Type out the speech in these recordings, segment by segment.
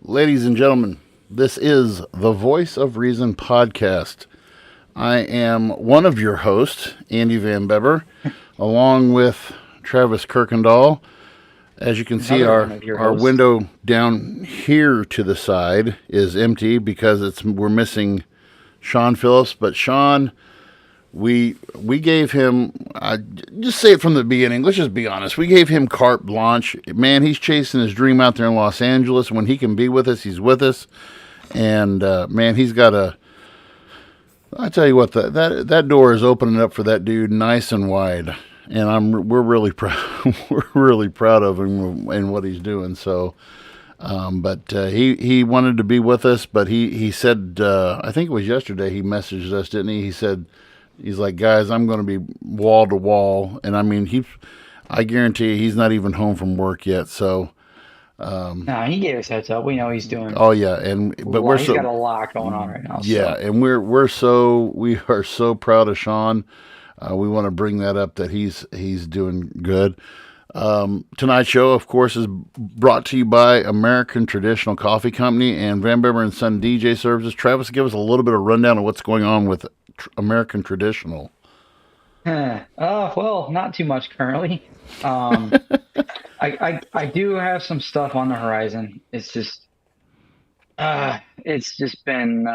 Ladies and gentlemen, this is the Voice of Reason podcast. I am one of your hosts, Andy Van Beber, along with Travis Kirkendall. As you can see, Another our, one of your our hosts. window down here to the side is empty because we're missing Sean Phillips. But Sean, we gave him just say it from the beginning. Let's just be honest. We gave him carte blanche. Man, he's chasing his dream out there in Los Angeles. When he can be with us, he's with us. And man, he's got a. I tell you what, that door is opening up for that dude nice and wide. And we're really proud. We're really proud of him and what he's doing. So, but he wanted to be with us, but he said I think it was yesterday he messaged us, didn't he? He said he's like, guys, I'm going to be wall to wall, and I mean I guarantee you he's not even home from work yet. So, No, he gave us heads up. We know he's doing oh yeah, and a but lot. He's got a lot going on right now. yeah, So and we are so proud of Sean. We want to bring that up that he's doing good. Tonight's show, of course, is brought to you by American Traditional Coffee Company and Van Beber and Son DJ Services. Travis, give us a little bit of rundown of what's going on with American Traditional. well, not too much currently. Um, I do have some stuff on the horizon. It's just been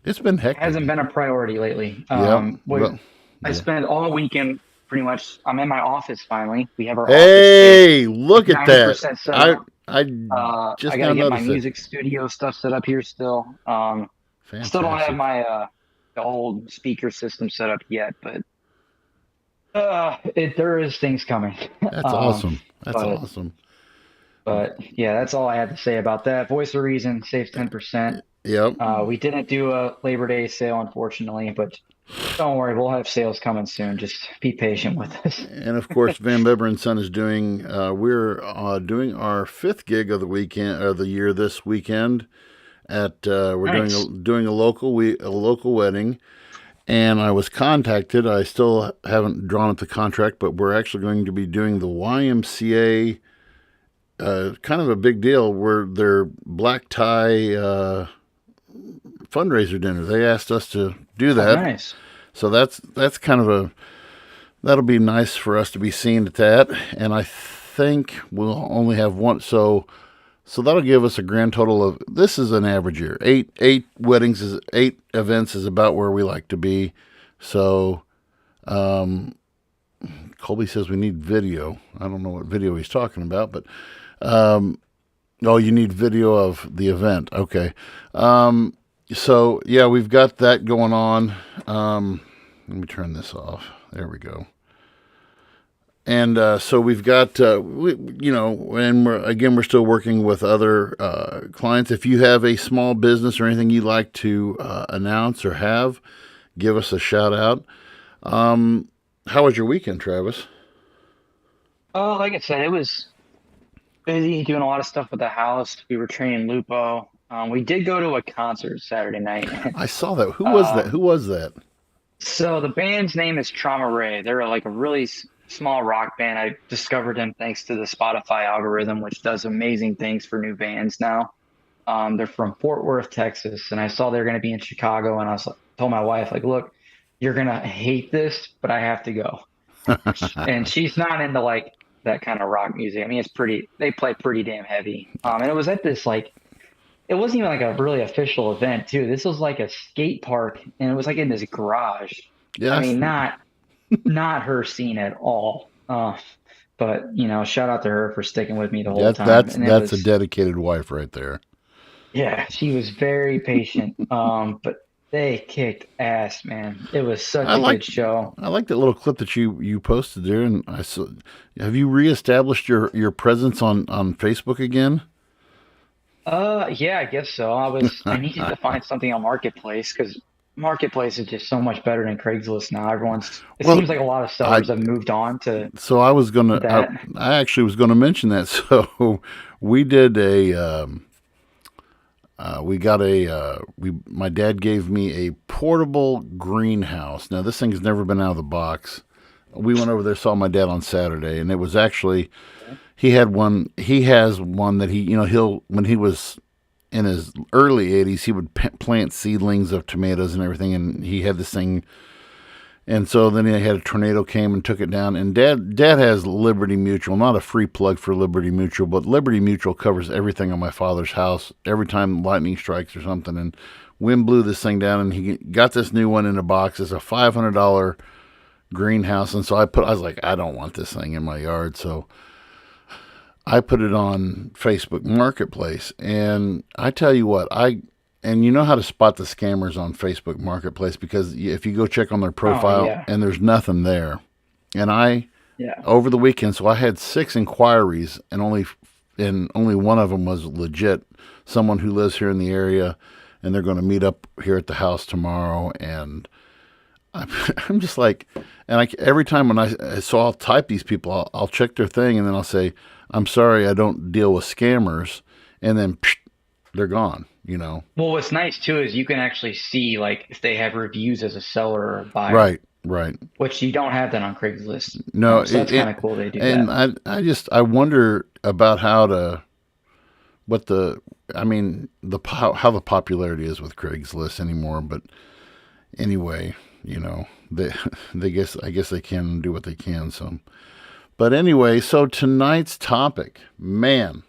It's been hectic. hasn't been a priority lately. Yep. Well, I yeah. spent all weekend pretty much. I'm in my office finally. We have our office space Hey, look like at that. 90% set I up. I I just got now to get my noticed it. music studio stuff set up here still. Still don't have Fantastic. my the old speaker system set up yet, but there is things coming. That's Um, awesome. That's but awesome. yeah, that's all I had to say about that. Voice of Reason saves 10%. Yep. We didn't do a Labor Day sale, unfortunately, but don't worry, we'll have sales coming soon. Just be patient with us. And of course, Van Beber and Son is doing. We're doing our fifth gig of the weekend of the year this weekend. We're Nice. doing a local wedding, and I was contacted. I still haven't drawn up the contract, but we're actually going to be doing the YMCA. Kind of a big deal. Where their black tie fundraiser dinner. They asked us to do Oh, that, nice. so that's kind of a that'll be nice for us to be seen at that. And I think we'll only have one. So that'll give us a grand total of, this is an average year. Eight events is about where we like to be. So Colby says we need video. I don't know what video he's talking about, but oh, you need video of the event. Okay. So yeah, we've got that going on. Let me turn this off. There we go. And so we've got, and we're still working with other clients. If you have a small business or anything you'd like to announce or have, give us a shout out. How was your weekend, Travis? Oh, like I said, it was busy doing a lot of stuff with the house. We were training Lupo. We did go to a concert Saturday night. I saw that. Who was that? Who Um, was that? so the band's name is Trauma Ray. They're like a really small rock band. I discovered them thanks to the Spotify algorithm, which does amazing things for new bands now. They're from Fort Worth, Texas, and I saw they're going to be in Chicago, and told my wife, like, look, you're gonna hate this, but I have to go. And she's not into like that kind of rock music. I mean, they play pretty damn heavy. And it was at this like, it wasn't even like a really official event too. This was like a skate park, and it was like in this garage. I Yes, mean, not her scene at all. But shout out to her for sticking with me the whole time. And it that's a was, dedicated wife right there. yeah, she was very patient. But they kicked ass, man. It was I such a like good show. I like that little clip that you posted there, and I saw. Have you reestablished your presence on Facebook again? Yeah, I guess so. I needed to find something on Marketplace because Marketplace is just so much better than Craigslist now. It Well, seems like a lot of I sellers have moved on to so I was gonna that. I actually was gonna mention that. So we did a we got a we my dad gave me a portable greenhouse. Now this thing's never been out of the box. We went over there, saw my dad on Saturday, and it was actually he has one that he he'll when he was in his early 80s, he would plant seedlings of tomatoes and everything, and he had this thing. And so then he had a tornado came and took it down. And Dad has Liberty Mutual, not a free plug for Liberty Mutual, but Liberty Mutual covers everything on my father's house every time lightning strikes or something. And wind blew this thing down, and he got this new one in a box. It's a $500 greenhouse. And so I was like, I don't want this thing in my yard. So I put it on Facebook Marketplace. And I tell you what, and you know how to spot the scammers on Facebook Marketplace, because if you go check on their profile and there's nothing there. And over the weekend, so I had 6 inquiries, and only one of them was legit. Someone who lives here in the area, and they're going to meet up here at the house tomorrow. And I'm just like, and every time so I'll type these people, I'll check their thing, and then I'll say, I'm sorry, I don't deal with scammers, and then they're gone. Well, what's nice too is you can actually see like if they have reviews as a seller or a buyer. Right. Which you don't have that on Craigslist. No, so that's kind of cool they do and that. And I wonder about how the popularity is with Craigslist anymore. But anyway, I guess they can do what they can. So, but anyway, so tonight's topic, man.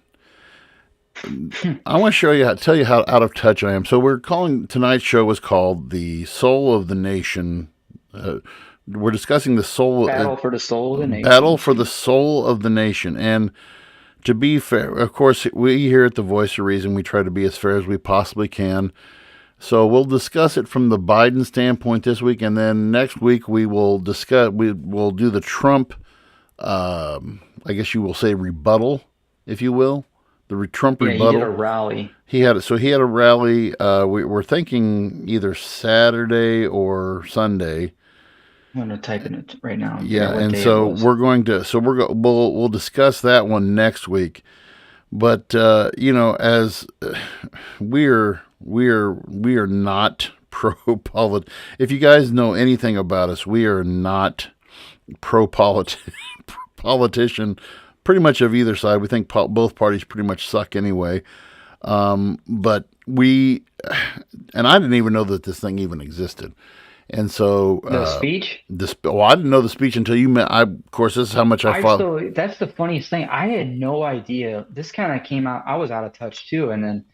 I want to tell you how out of touch I am. So tonight's show was called "The Soul of the Nation." We're discussing Battle for the Soul of the Nation. Battle for the Soul of the Nation. And to be fair, of course, we here at the Voice of Reason, we try to be as fair as we possibly can. So we'll discuss it from the Biden standpoint this week, and then next week we will do the Trump, I guess you will say rebuttal, if you will. The Trump rebuttal. He did a rally. He had a rally. We're thinking either Saturday or Sunday. I'm going to type in it right now. Yeah, and so we'll discuss that one next week. But as we're not pro-politician. If you guys know anything about us, we are not pro-politician. Pretty much of either side. We think both parties pretty much suck anyway. But I didn't even know that this thing even existed. And so the speech. I didn't know the speech until you met. Of course, this is how much I follow. That's the funniest thing. I had no idea. This kind of came out. I was out of touch too, and then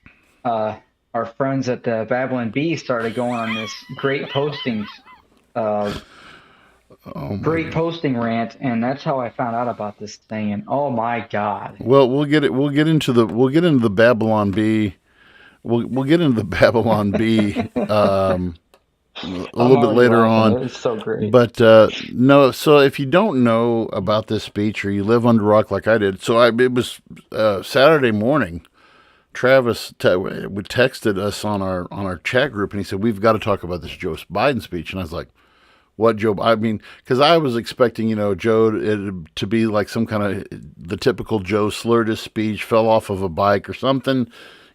our friends at the Babylon Bee started going on this great postings. Posting rant, and that's how I found out about this thing. And oh my god! Well, we'll get into the Babylon Bee. We'll get into the Babylon Bee a little bit later on. It's so great. But no, so if you don't know about this speech, or you live under a rock like I did, so it was Saturday morning. Travis texted us on our chat group, and he said, "We've got to talk about this Joe Biden speech." And I was like, what Joe? I mean, because I was expecting, Joe to be like some kind of the typical Joe slurred his speech, fell off of a bike or something,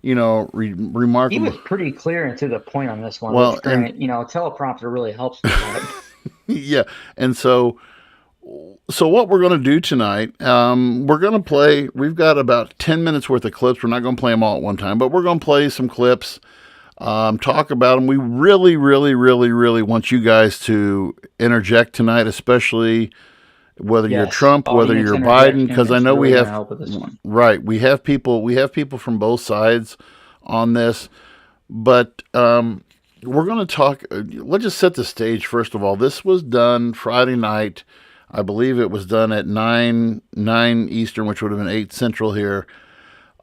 remarkable. He was pretty clear and to the point on this one. Well, teleprompter really helps with that. Yeah, and so what we're going to do tonight, we're going to play. We've got about 10 minutes worth of clips. We're not going to play them all at one time, but we're going to play some clips. Talk about them. We really, really, really, really want you guys to interject tonight, especially whether you're Trump, whether you're Biden, because I know we have right. We have people from both sides on this, but we're going to talk. Let's just set the stage first of all. This was done Friday night. I believe it was done at 9 Eastern, which would have been 8 Central here.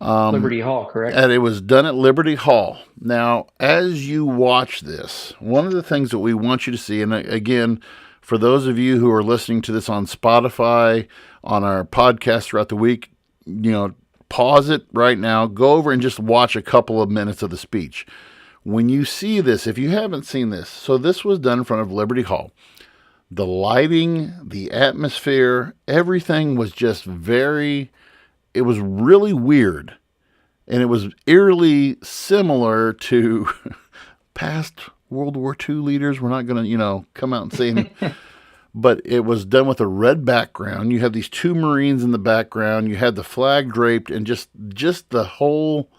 Liberty Hall, correct? And it was done at Liberty Hall. Now, as you watch this, one of the things that we want you to see, and again, for those of you who are listening to this on Spotify, on our podcast throughout the week, pause it right now, go over and just watch a couple of minutes of the speech. When you see this, if you haven't seen this, so this was done in front of Liberty Hall. The lighting, the atmosphere, everything was just it was really weird, and it was eerily similar to past World War II leaders. We're not going to, come out and say anything, but it was done with a red background. You have these 2 Marines in the background. You had the flag draped, and just the whole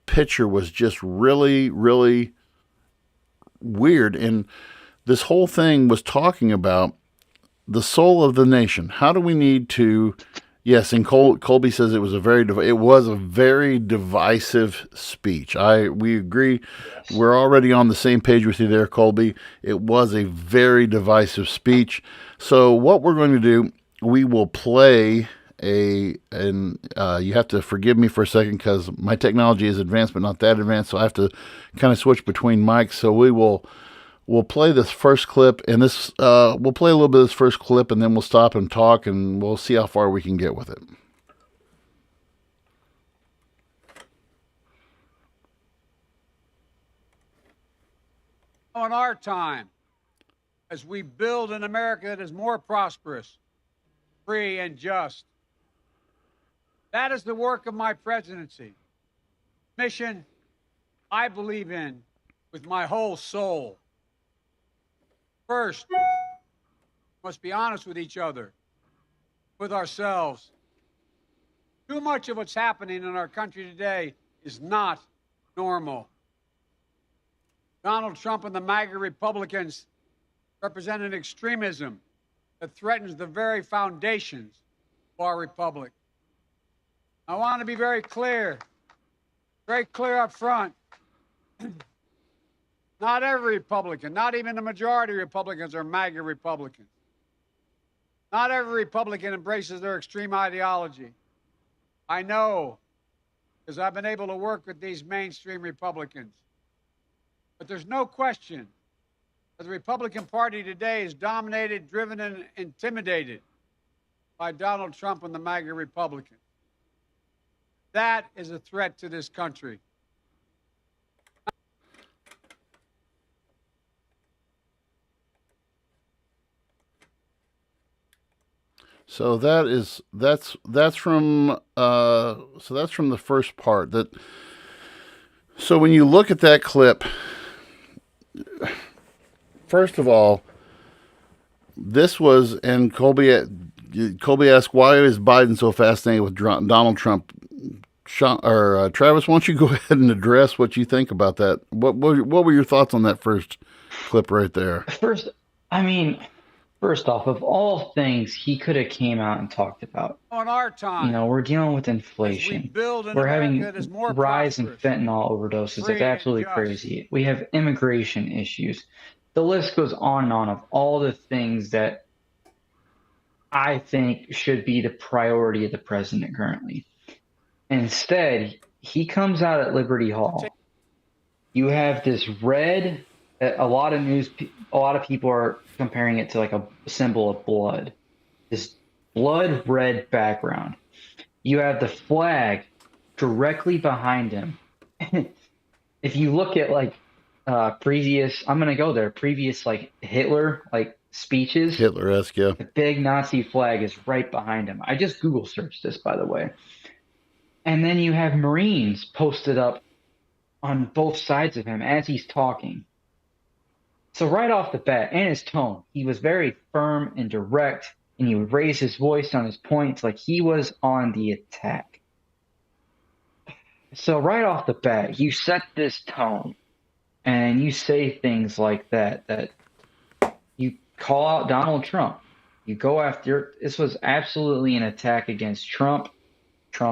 picture was just really, really weird. And this whole thing was talking about the soul of the nation. How do we need to? Yes, and Colby says it was a very divisive speech. We agree. Yes. We're already on the same page with you there, Colby. It was a very divisive speech. So what we're going to do, we will play and you have to forgive me for a second because my technology is advanced but not that advanced, so I have to kind of switch between mics. So we'll play this first clip, and we'll play a little bit of this first clip, and then we'll stop and talk, and we'll see how far we can get with it. In our time, as we build an America that is more prosperous, free, and just, that is the work of my presidency. Mission I believe in with my whole soul. First, we must be honest with each other, with ourselves. Too much of what's happening in our country today is not normal. Donald Trump and the MAGA Republicans represent an extremism that threatens the very foundations of our republic. I want to be very clear up front. Not every Republican, not even the majority of Republicans are MAGA Republicans. Not every Republican embraces their extreme ideology. I know, because I've been able to work with these mainstream Republicans. But there's no question that the Republican Party today is dominated, driven, and intimidated by Donald Trump and the MAGA Republicans. That is a threat to this country. So that's from the first part. So when you look at that clip, first of all, this was, and Colby asked, why is Biden so fascinated with Donald Trump? Travis, why don't you go ahead and address what you think about that? What were your thoughts on that first clip right there? First off, of all things he could have came out and talked about. On our time, we're dealing with inflation. We're having rise in fentanyl overdoses. It's absolutely crazy. We have immigration issues. The list goes on and on of all the things that I think should be the priority of the president currently. Instead, he comes out at Liberty Hall. You have this red. A lot of people are comparing it to like a symbol of blood. This blood red background. You have the flag directly behind him. If you look at like previous like Hitler like speeches. Hitler-esque, yeah. The big Nazi flag is right behind him. I just Google searched this, by the way. And then you have Marines posted up on both sides of him as he's talking. So right off the bat, and his tone, he was very firm and direct, and he would raise his voice on his points like he was on the attack. So right off the bat, you set this tone, and you say things like that you call out Donald Trump. You go after, this was absolutely an attack against Trump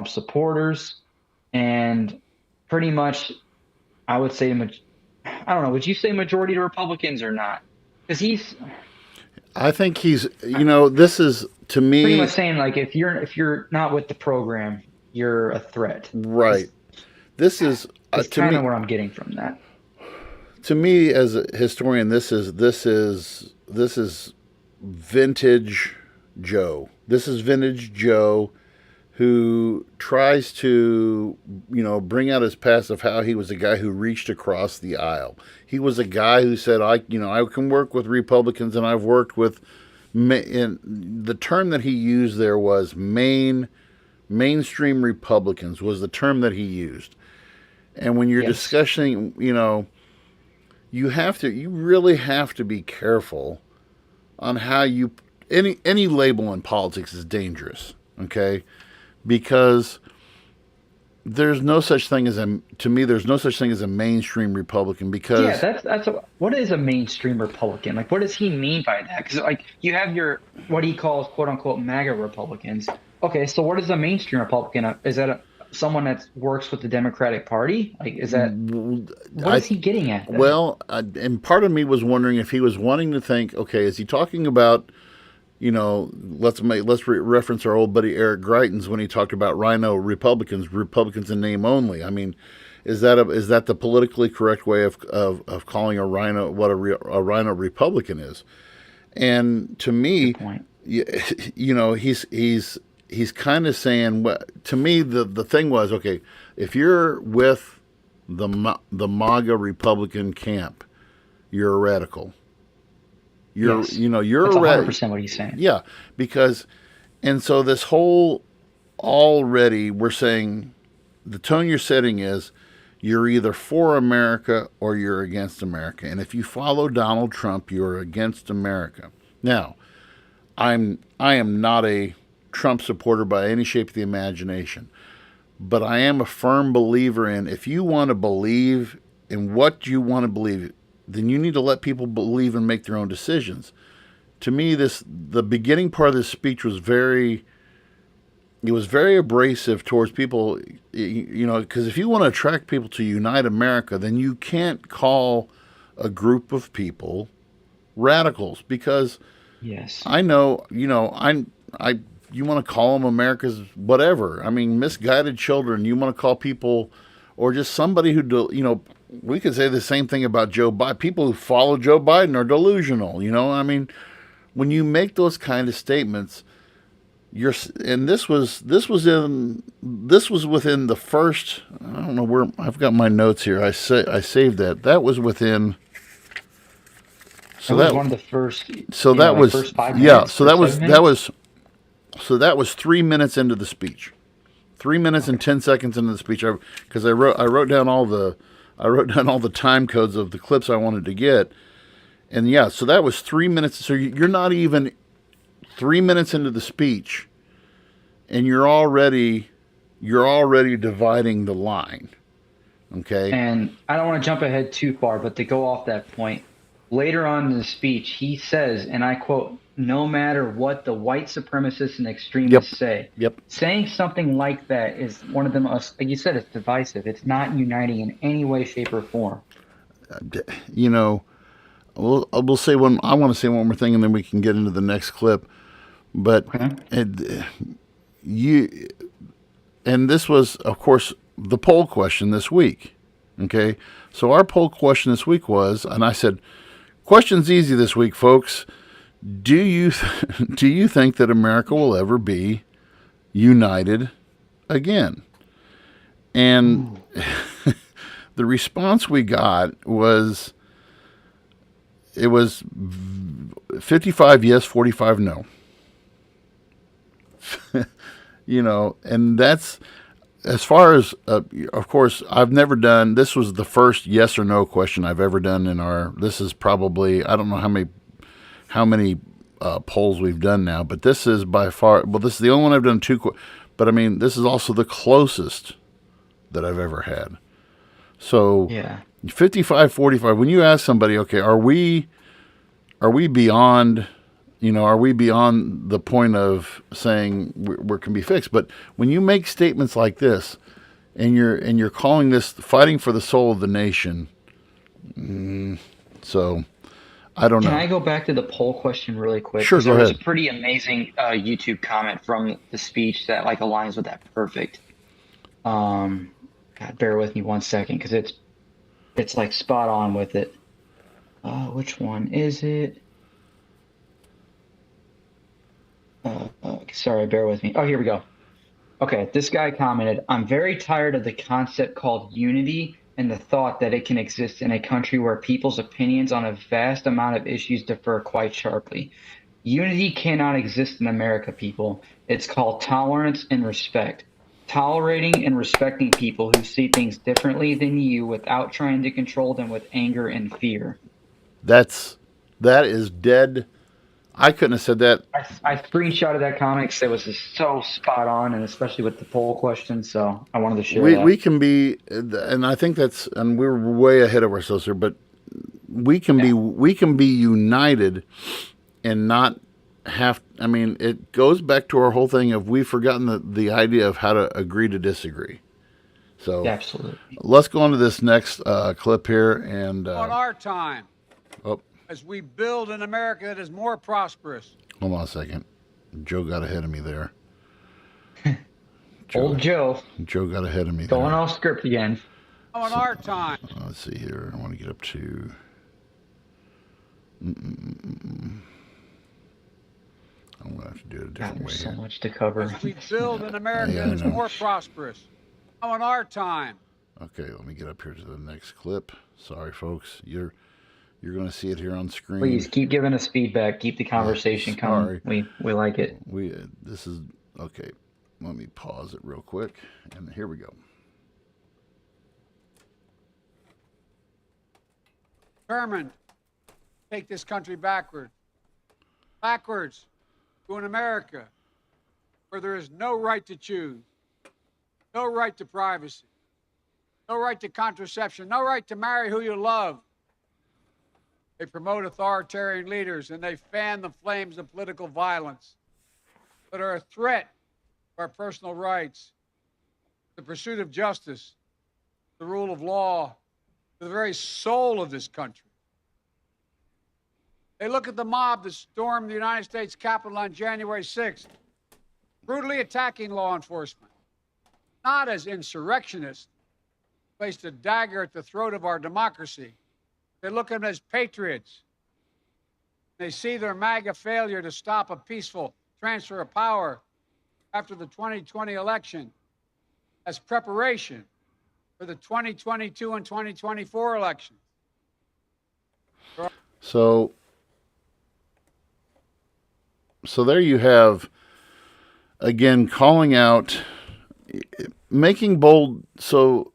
supporters, and pretty much, I would say, I don't know, would you say majority of Republicans or not? Because I think this is, to me, pretty much saying like if you're not with the program, you're a threat. Right. This is That's kind of where I'm getting from that. To me, as a historian, this is vintage Joe. This is vintage Joe, who tries to, bring out his past of how he was a guy who reached across the aisle. He was a guy who said, I can work with Republicans, and I've worked with, and the term that he used there was mainstream Republicans was the term that he used. And when you're discussing, you really have to be careful on how any label in politics is dangerous, okay? Because, there's no such thing as to me, there's no such thing as a mainstream Republican because Yeah, what is a mainstream Republican? Like, what does he mean by that? Because like you have your what he calls quote unquote MAGA Republicans. Okay, so what is a mainstream Republican? Is that someone that works with the Democratic Party? Like, is that what is he getting at there? well, and part of me was wondering if he was wanting to think, okay, is he talking about, let's reference our old buddy Eric Greitens when he talked about Rhino Republicans in name only. I mean, is that the politically correct way of calling a Rhino what a Rhino Republican is? And to me, Good point. he's kind of saying what to me the thing was, okay, if you're with the MAGA Republican camp, you're a radical. You're Yes. you're That's a 100% what he's saying. yeah, because and so this whole already we're saying the tone you're setting is you're either for America or you're against America. And if you follow Donald Trump, you're against America. Now, I am not a Trump supporter by any shape of the imagination, but I am a firm believer in if you want to believe in what you want to believe, then you need to let people believe and make their own decisions. To me, the beginning part of this speech was very abrasive towards people, because if you want to attract people to unite America, then you can't call a group of people radicals because Yes. I know, you want to call them America's whatever. I mean, misguided children. You want to call people, or just somebody who, we could say the same thing about Joe Biden. People who follow Joe Biden are delusional. I mean, when you make those kind of statements, and this was within the first. I don't know where I've got my notes here. I saved that. That was within. So That was that one of the first. so you that know, was first 5 yeah. minutes, So first that was 7 that minutes? was so that was 3 minutes into the speech. 3 minutes and 10 seconds into the speech, because I wrote down all the time codes of the clips I wanted to get, and yeah, so that was 3 minutes. So you're not even 3 minutes into the speech, and you're already dividing the line. Okay. And I don't want to jump ahead too far, but to go off that point, later on in the speech, he says, and I quote, "No matter what the white supremacists and extremists say." Yep. Saying something like that is one of the most, like you said, it's divisive. It's not uniting in any way, shape, or form. We'll say one. I want to say one more thing, and then we can get into the next clip. But Okay. and this was, of course, the poll question this week. Okay, so our poll question this week was, and I said, question's easy this week, folks. Do you think that America will ever be united again? And the response we got was, it was 55 yes, 45 no. And that's as far as, of course, I've never done, this was the first yes or no question I've ever done this is probably, I don't know how many polls we've done now, but this is by far, this is the only one I've done but I mean, this is also the closest that I've ever had. So Yeah. 55-45, when you ask somebody, okay, are we beyond, are we beyond the point of saying we can be fixed? But when you make statements like this, and you're calling this fighting for the soul of the nation, so I don't know. Can I go back to the poll question really quick? Sure, 'Cause go there was ahead. a pretty amazing YouTube comment from the speech that like aligns with that perfect. God, bear with me 1 second because it's like spot on with it. Which one is it? Sorry, bear with me. Oh, here we go. Okay, this guy commented, "I'm very tired of the concept called unity and the thought that it can exist in a country where people's opinions on a vast amount of issues differ quite sharply. Unity cannot exist in America, people. It's called tolerance and respect. Tolerating and respecting people who see things differently than you without trying to control them with anger and fear." That is dead. I couldn't have said that. I screenshotted that comics. It was just so spot on, and especially with the poll question. So I wanted to share We that. we can be, and I think that's, and we're way ahead of ourselves here, but we can be united and not have. I mean, it goes back to our whole thing of we've forgotten the idea of how to agree to disagree. So Absolutely. let's go on to this next clip here, and On our time, oh, as we build an America that is more prosperous. hold on a second. Joe got ahead of me there. Old Joe Joe got ahead of me going there. off script again. On our time, Let's see here. I want to get up to. I'm gonna have to do it a God, different way there's so here. much to cover. as we build an America Yeah, I that is know. more prosperous. On our time, Okay, let me get up here to the next clip. Sorry, folks. You're going to see it here on screen. Please keep giving us feedback. Keep the conversation Sorry. coming. We like it. This is okay. Let me pause it real quick, and here we go. determined to take this country backwards to an America where there is no right to choose, no right to privacy, no right to contraception, no right to marry who you love. They promote authoritarian leaders and they fan the flames of political violence that are a threat to our personal rights, the pursuit of justice, the rule of law, to the very soul of this country. They look at the mob that stormed the United States Capitol on January 6th, brutally attacking law enforcement, not as insurrectionists, placed a dagger at the throat of our democracy. They look at them as patriots. They see their MAGA failure to stop a peaceful transfer of power after the 2020 election as preparation for the 2022 and 2024 elections. So there you have, again, calling out, making bold. So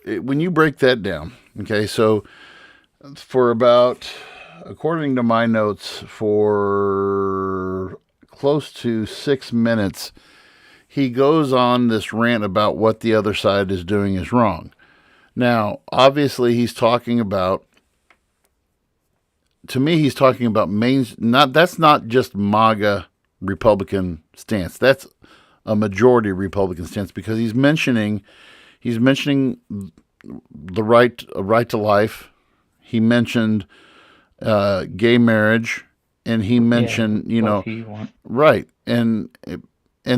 when you break that down, okay, so for about, according to my notes, for close to 6 minutes, he goes on this rant about what the other side is doing is wrong. Now, obviously, he's talking about, to me, he's talking about that's not just MAGA Republican stance. That's a majority Republican stance, because he's mentioning the right to life. He mentioned gay marriage, and he mentioned right, and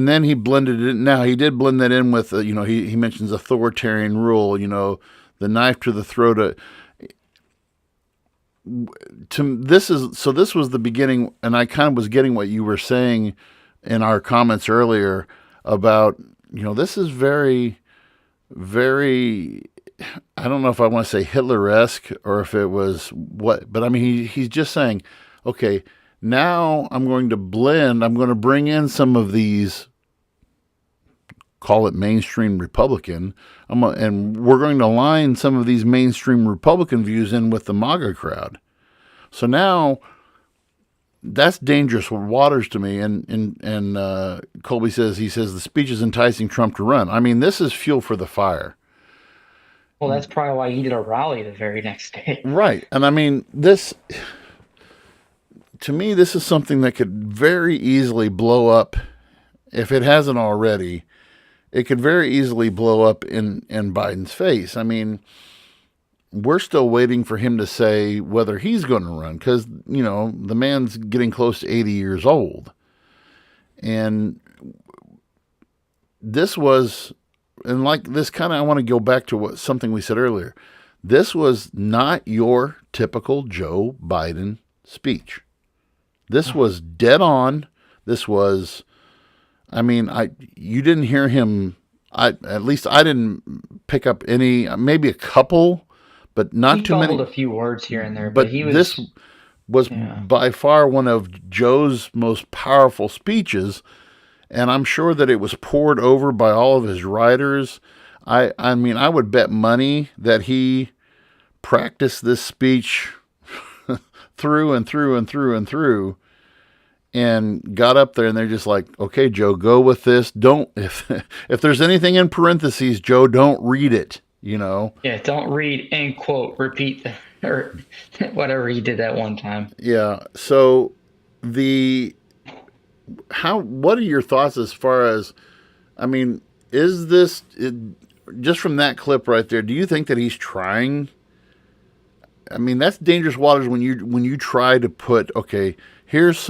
then he blended it. Now he did blend that in with he mentions authoritarian rule. The knife to the throat. This was the beginning, and I kind of was getting what you were saying in our comments earlier about this is very, very, I don't know if I want to say Hitler-esque or if it was what, but I mean he's just saying, okay, now I'm going to bring in some of these, call it mainstream Republican, and we're going to line some of these mainstream Republican views in with the MAGA crowd. So now that's dangerous waters to me. And Colby says, the speech is enticing Trump to run. I mean, this is fuel for the fire. Well, that's probably why he did a rally the very next day. Right. And I mean, to me, this is something that could very easily blow up. If it hasn't already, it could very easily blow up in Biden's face. I mean, we're still waiting for him to say whether he's going to run, because, the man's getting close to 80 years old. And this was, and like this kind of, I want to go back to something we said earlier. This was not your typical Joe Biden speech. This was dead on. This was, I mean, you didn't hear him. At least I didn't pick up any, maybe a couple, but not too many. He a few words here and there, but this was by far one of Joe's most powerful speeches, and I'm sure that it was poured over by all of his writers. I mean, I would bet money that he practiced this speech through and through and through and through. and got up there, and they're just like, okay, Joe, go with this. Don't, if there's anything in parentheses, Joe, don't read it, you know? Yeah, don't read and quote, repeat, or whatever he did that one time. Yeah. So what are your thoughts as far as, I mean, is this, just from that clip right there, do you think that he's trying? I mean, that's dangerous waters when you try to put, okay, this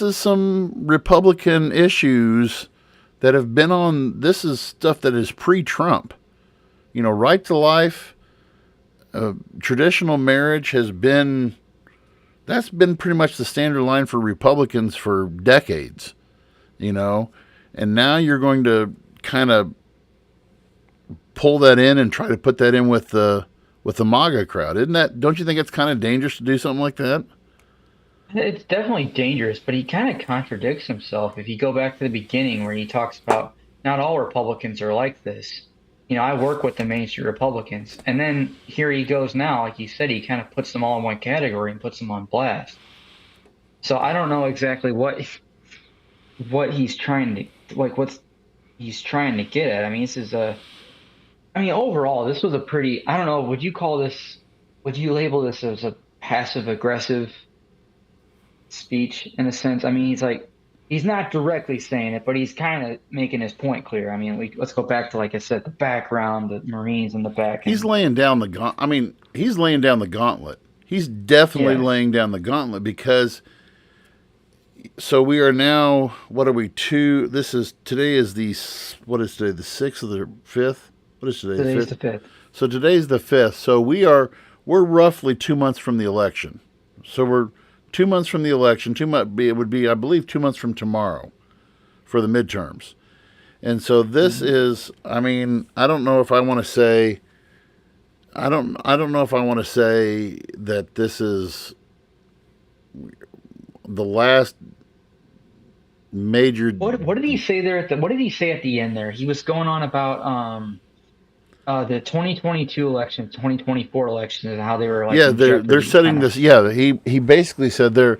is some Republican issues that have been on, this is stuff that is pre-Trump. You know, right to life, traditional marriage that's been pretty much the standard line for Republicans for decades, you know, and now you're going to kind of pull that in and try to put that in with the MAGA crowd. Don't you think it's kind of dangerous to do something like that? It's definitely dangerous, but he kind of contradicts himself. If you go back to the beginning where he talks about not all Republicans are like this. You know, I work with the Main Street Republicans. And then here he goes now, like you said, he kind of puts them all in one category and puts them on blast. So I don't know exactly what he's trying to, like, he's trying to get at. I mean, overall, this was a pretty, I don't know, would you label this as a passive aggressive speech in a sense? I mean, he's not directly saying it, but he's kind of making his point clear. I mean, let's go back to, like I said, the background, the Marines in the back. He's laying down he's laying down the gauntlet. He's definitely laying down the gauntlet because, so we are now, what are we, today is the 6th or the 5th? What is today? Today's the 5th. So today's the 5th. So we're roughly 2 months from the election. So we're 2 months from the election. It would be, I believe, 2 months from tomorrow for the midterms. And so this is, I mean, I don't know if I want to say that this is the last major. What did he say there what did he say at the end there? He was going on about the 2022 election, 2024 election, and how they were like. Yeah, they're setting this. Yeah, he basically said they're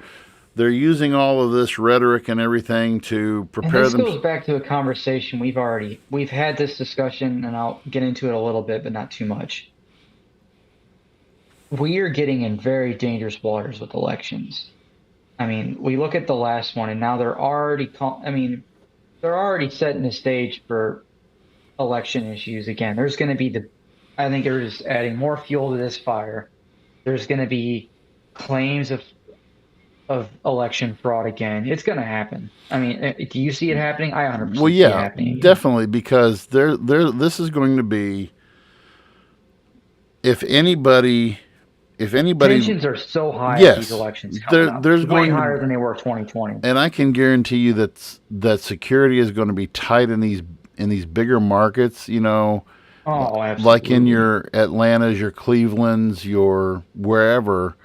using all of this rhetoric and everything to prepare them. This goes back to a conversation we've had this discussion, and I'll get into it a little bit, but not too much. We are getting in very dangerous waters with elections. I mean, we look at the last one, and now they're already setting the stage for election issues again. There's going to be I think they're just adding more fuel to this fire. There's going to be claims of election fraud again. It's going to happen. I mean, do you see it happening? I 100% see it happening again. Definitely, because this is going to be, if anybody tensions are so high at these elections. There's way higher than they were 2020. And I can guarantee you that security is going to be tight in these bigger markets, you know. Oh, absolutely. Like in your Atlantas, your Clevelands, your wherever,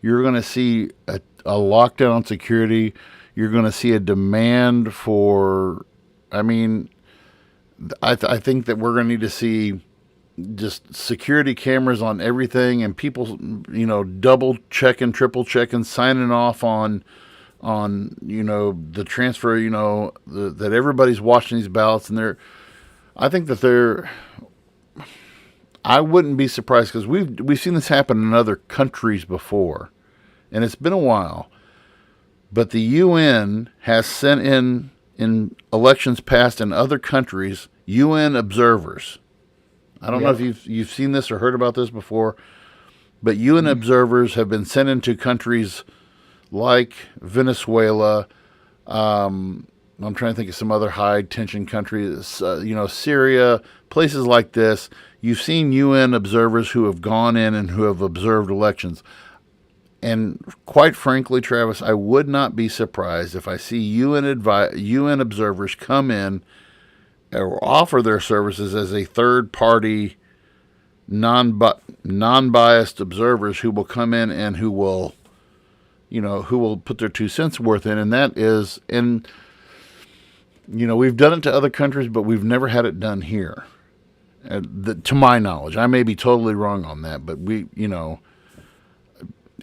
you're going to see a lockdown on security. You're going to see a demand for, I mean, I think that we're going to need to see just security cameras on everything, and people, you know, double checking, triple checking, signing off on, you know, the transfer, you know, that everybody's watching these ballots, and I wouldn't be surprised, because we've seen this happen in other countries before, and it's been a while, but the UN has sent in elections passed in other countries, UN observers. I don't know if you've seen this or heard about this before, but UN observers have been sent into countries like Venezuela. I'm trying to think of some other high tension countries, you know, Syria, places like this. You've seen UN observers who have gone in and who have observed elections. And quite frankly, Travis, I would not be surprised if I see UN observers come in or offer their services as a third-party, non-biased observers who will come in and who will put their 2 cents worth in. And that is, and you know, we've done it to other countries, but we've never had it done here, to my knowledge. I may be totally wrong on that, but we, you know,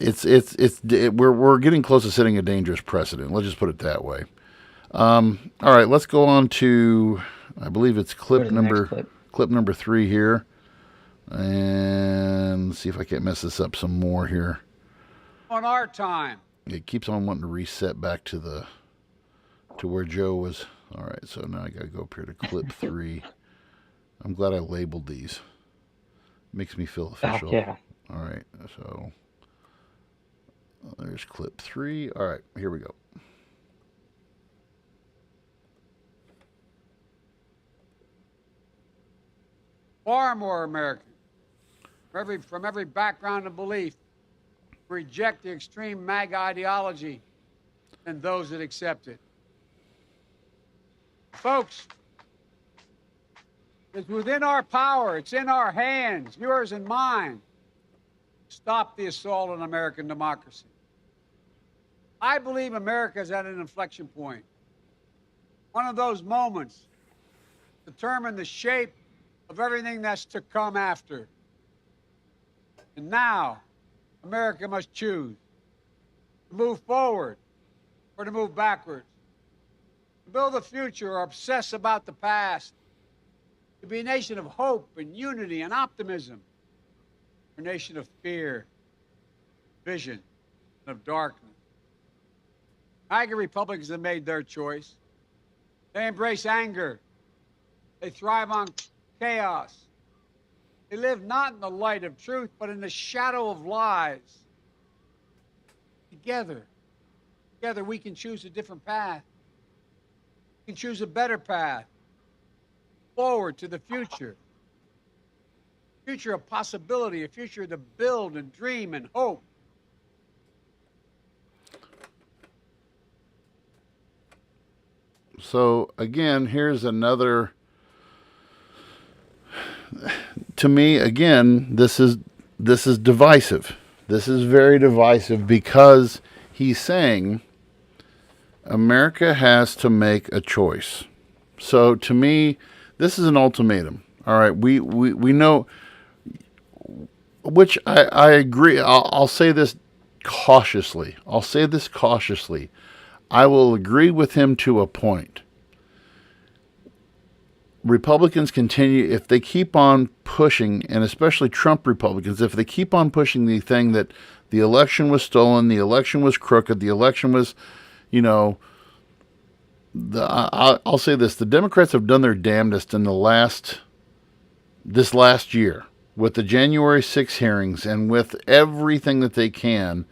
we're getting close to setting a dangerous precedent. Let's just put it that way. All right, let's go on to, I believe it's Go to the next clip. clip number 3 here, and see if I can't mess this up some more here. On our time. It keeps on wanting to reset back to where Joe was. All right, so now I got to go up here to clip 3. I'm glad I labeled these. Makes me feel official. Oh, yeah. All right, so there's clip 3. All right, here we go. Far more Americans from every background and belief reject the extreme MAGA ideology than those that accept it. Folks, it's within our power, it's in our hands, yours and mine, to stop the assault on American democracy. I believe America is at an inflection point. One of those moments determine the shape of everything that's to come after. And now, America must choose to move forward or to move backwards, to build a future or obsess about the past, to be a nation of hope and unity and optimism, or a nation of fear, vision, and of darkness. MAGA Republicans have made their choice. They embrace anger. They thrive on chaos. They live not in the light of truth, but in the shadow of lies. Together we can choose a different path. We can choose a better path. Forward to the future. Future of possibility, a future to build and dream and hope. So again, here's another. To me, again, this is divisive. This is very divisive because he's saying America has to make a choice. So to me, this is an ultimatum. All right, we know, which I agree. I'll say this cautiously. I will agree with him to a point. Republicans continue, if they keep on pushing, and especially Trump Republicans, if they keep on pushing the thing that the election was stolen, the election was crooked, the election was, I'll say this: the Democrats have done their damnedest in this last year with the January 6 hearings and with everything that they can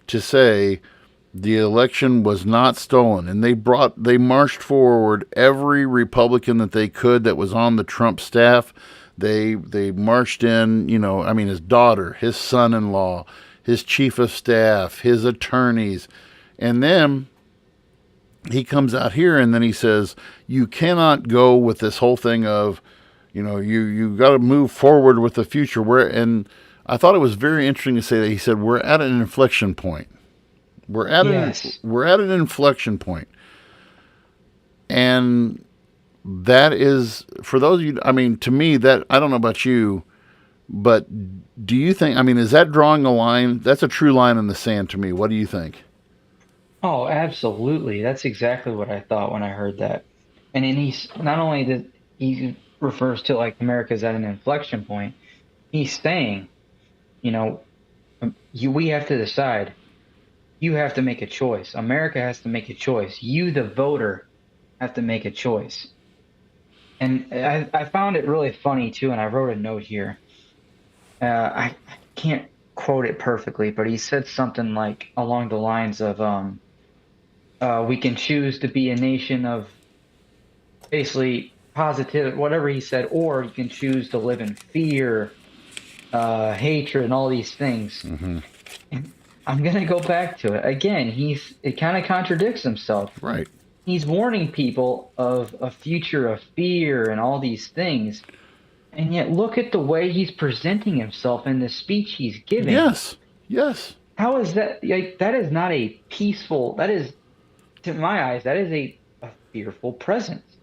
to say the election was not stolen, and they marched forward every Republican that they could that was on the Trump staff. They marched in, his daughter, his son-in-law, his chief of staff, his attorneys, and then he comes out here and then he says, you cannot go with this whole thing of, you got to move forward with the future. And I thought it was very interesting to say that he said, we're at an inflection point. We're at an inflection point. And that is, for those of you, to me, that, I don't know about you, but do you think, is that drawing a line? That's a true line in the sand to me. What do you think? Oh, absolutely. That's exactly what I thought when I heard that. And then he's not only that he refers to like America's at an inflection point, he's saying, we have to decide. You have to make a choice. America has to make a choice. You, the voter, have to make a choice. And I found it really funny, too, and I wrote a note here. I can't quote it perfectly, but he said something like along the lines of, we can choose to be a nation of basically positive, whatever he said, or you can choose to live in fear, hatred, and all these things. Mm-hmm. And I'm going to go back to it. Again, it kind of contradicts himself. Right. He's warning people of a future of fear and all these things. And yet look at the way he's presenting himself in the speech he's giving. Yes. How is that? That is not a peaceful, that is, to my eyes, that is a fearful presence.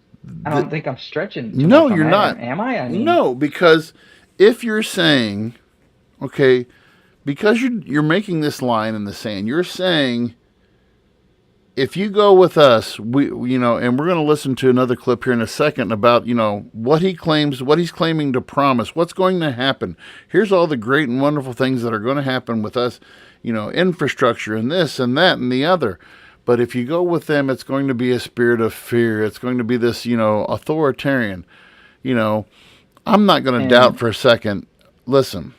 I don't think I'm stretching too No, much on you're that. not. Am I? No, because if you're saying, okay, because you're making this line in the sand. You're saying, if you go with us, and we're going to listen to another clip here in a second about, what he claims, what he's claiming to promise, what's going to happen. Here's all the great and wonderful things that are going to happen with us, infrastructure and this and that and the other. But if you go with them, it's going to be a spirit of fear. It's going to be this, authoritarian. I'm not going to doubt for a second. Listen,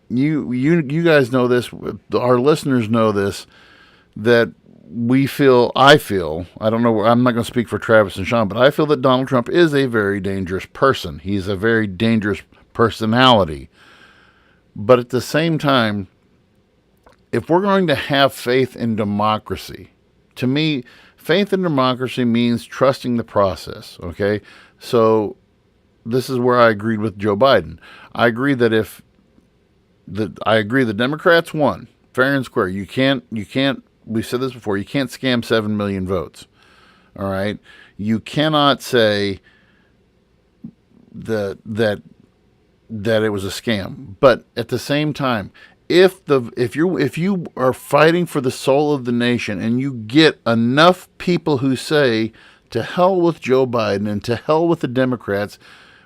you guys know this. Our listeners know this, that I feel, I don't know, I'm not going to speak for Travis and Sean, but I feel that Donald Trump is a very dangerous person. He's a very dangerous personality. But at the same time, if we're going to have faith in democracy, to me, faith in democracy means trusting the process, okay? So this is where I agreed with Joe Biden. I agree that the Democrats won, fair and square. You can't, we've said this before, you can't scam 7 million votes. All right. You cannot say that it was a scam. But at the same time, if you are fighting for the soul of the nation and you get enough people who say, to hell with Joe Biden and to hell with the Democrats,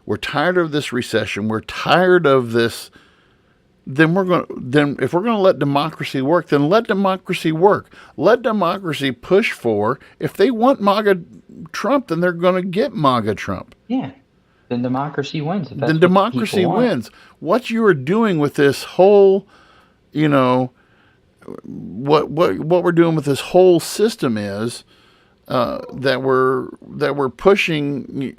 we're tired of this recession, we're tired of this, then if we're going to let democracy work, then let democracy work. Let democracy push for, if they want MAGA Trump, then they're going to get MAGA Trump. Yeah. Then democracy wins. Then democracy wins. What you are doing with this whole, what we're doing with this whole system is that we're pushing.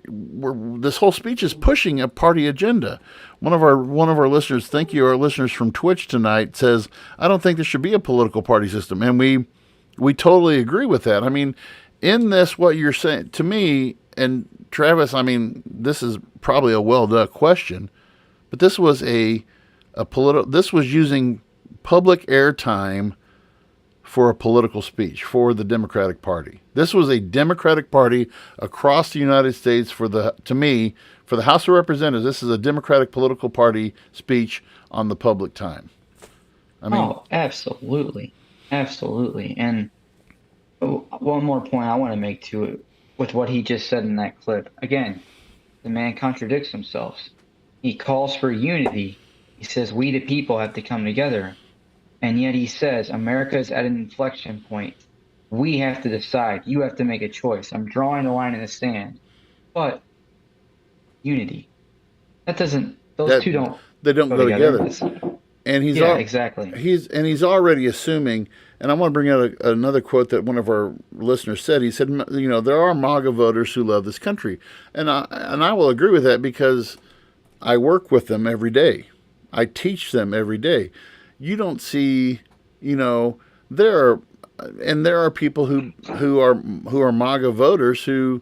This whole speech is pushing a party agenda. One of our listeners, thank you, our listeners from Twitch tonight, says, I don't think there should be a political party system. And we totally agree with that. I mean, in this, what you're saying to me, and Travis, I mean, this is probably a well-done question, but this was this was using public airtime for a political speech for the Democratic Party. This was a Democratic Party across the United States for the House of Representatives. This is a Democratic political party speech on the public time. I mean, absolutely. Absolutely. And one more point I want to make to it with what he just said in that clip. Again, the man contradicts himself. He calls for unity. He says we the people have to come together. And yet he says America is at an inflection point. We have to decide. You have to make a choice. I'm drawing a line in the sand. But unity. Those two don't go together. And exactly. He's already assuming, and I want to bring out another quote that one of our listeners said. He said, there are MAGA voters who love this country. And I will agree with that because I work with them every day. I teach them every day. You don't see, there are people who are MAGA voters who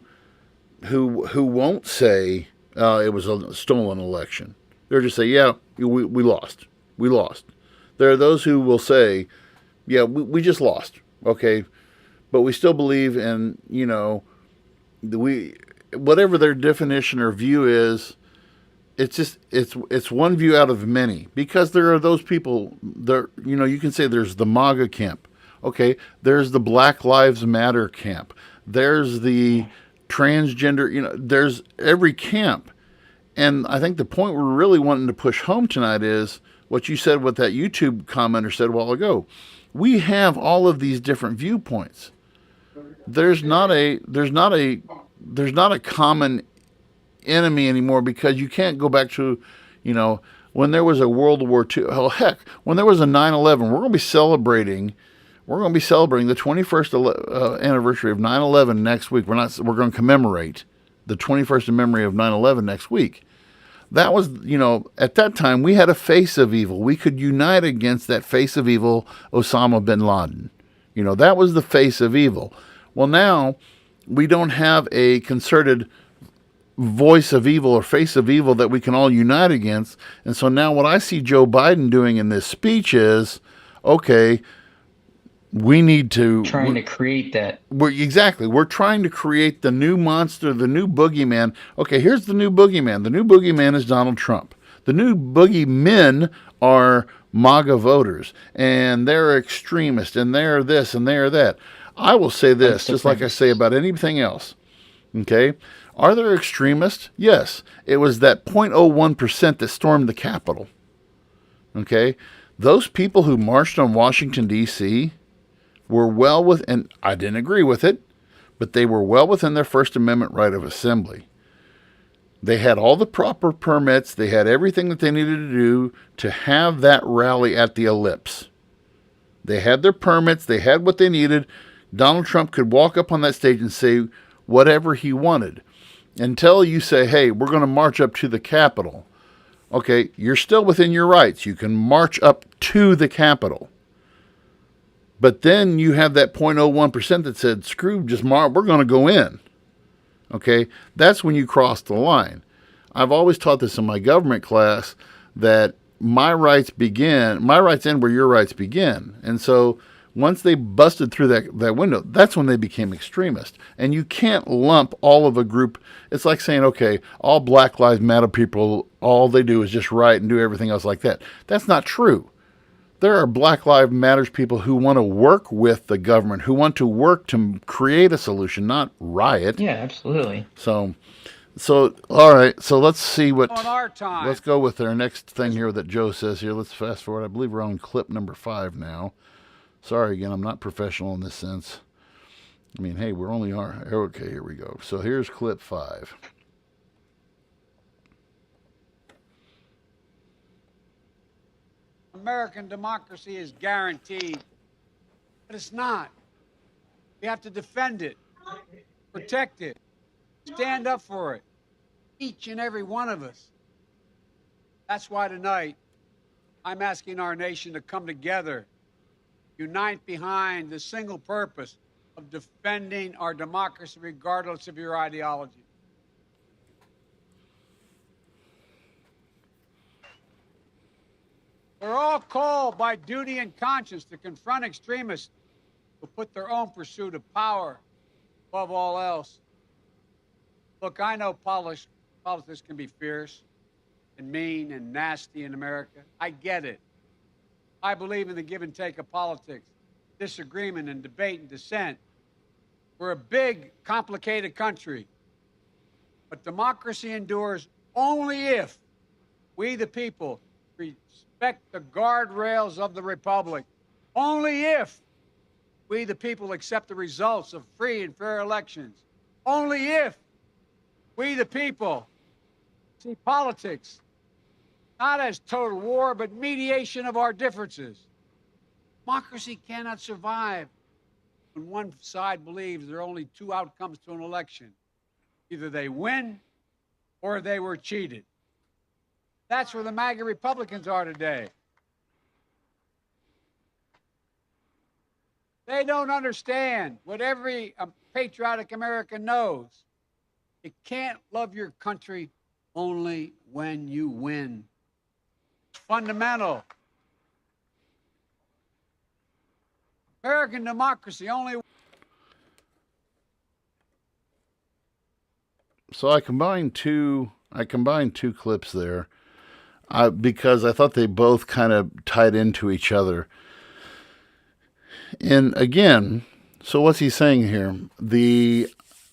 won't say it was a stolen election. They'll just say, yeah, we lost. We lost. There are those who will say, yeah, we just lost. Okay. But we still believe in, whatever their definition or view is, it's one view out of many, because there are those people there, you can say there's the MAGA camp. Okay. There's the Black Lives Matter camp. There's the transgender, there's every camp. And I think the point we're really wanting to push home tonight is what you said, what that YouTube commenter said a while ago. We have all of these different viewpoints. There's not a common enemy anymore, because you can't go back to, when there was a World War II. Hell, heck, when there was a 9/11, we're going to be celebrating the 21st anniversary of 9/11 next week. We're going to commemorate the 21st in memory of 9/11 next week. That was, at that time, we had a face of evil. We could unite against that face of evil, Osama bin Laden. That was the face of evil. Well, now we don't have a concerted voice of evil or face of evil that we can all unite against. And so now what I see Joe Biden doing in this speech is, okay, we need to... Trying to create that. We're trying to create the new monster, the new boogeyman. Okay, here's the new boogeyman. The new boogeyman is Donald Trump. The new boogeymen are MAGA voters, and they're extremist, and they're this, and they're that. I will say this, just like I say about anything else. Okay? Are there extremists? Yes. It was that 0.01% that stormed the Capitol. Okay? Those people who marched on Washington, D.C. were well within, I didn't agree with it, but they were well within their First Amendment right of assembly. They had all the proper permits. They had everything that they needed to do to have that rally at the Ellipse. They had their permits. They had what they needed. Donald Trump could walk up on that stage and say whatever he wanted. Until you say, hey, we're going to march up to the Capitol. Okay, you're still within your rights. You can march up to the Capitol. But then you have that 0.01% that said, screw, we're going to go in. Okay, that's when you cross the line. I've always taught this in my government class that my rights end where your rights begin. And so once they busted through that window, that's when they became extremist. And you can't lump all of a group. It's like saying, okay, all Black Lives Matter people, all they do is just write and do everything else like that. That's not true. There are Black Lives Matters people who want to work with the government, who want to work to create a solution, not riot. Yeah, absolutely. So all right. So let's see what. On our time. Let's go with our next thing here that Joe says here. Let's fast forward. I believe we're on clip number 5 now. Sorry again, I'm not professional in this sense. I mean, hey, we're only are okay. Here we go. So here's clip 5. American democracy is guaranteed, but it's not. We have to defend it, protect it, stand up for it, each and every one of us. That's why tonight I'm asking our nation to come together, unite behind the single purpose of defending our democracy regardless of your ideology. We're all called by duty and conscience to confront extremists who put their own pursuit of power above all else. Look, I know politics can be fierce and mean and nasty in America. I get it. I believe in the give and take of politics, disagreement and debate and dissent. We're a big, complicated country. But democracy endures only if we, the people, respect the guardrails of the republic. Only if we, the people, accept the results of free and fair elections. Only if we, the people, see politics not as total war, but mediation of our differences. Democracy cannot survive when one side believes there are only two outcomes to an election. Either they win or they were cheated. That's where the MAGA Republicans are today. They don't understand what every patriotic American knows. You can't love your country only when you win. It's fundamental. American democracy only. So I combined two clips there because I thought they both kind of tied into each other. And again, so what's he saying here? The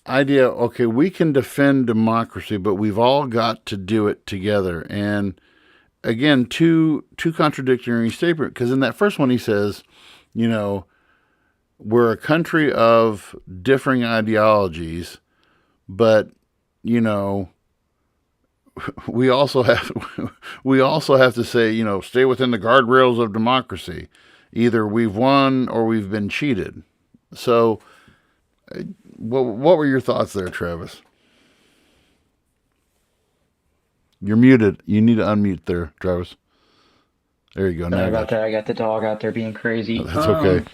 idea, okay, we can defend democracy, but we've all got to do it together. And again, two contradictory statements, because in that first one he says, you know, we're a country of differing ideologies, but you know, we also have to say, you know, stay within the guardrails of democracy. Either we've won or we've been cheated. So, what were your thoughts there, Travis? You're muted. You need to unmute there, Travis. There you go. Sorry about that. I got the dog out there being crazy. That's okay.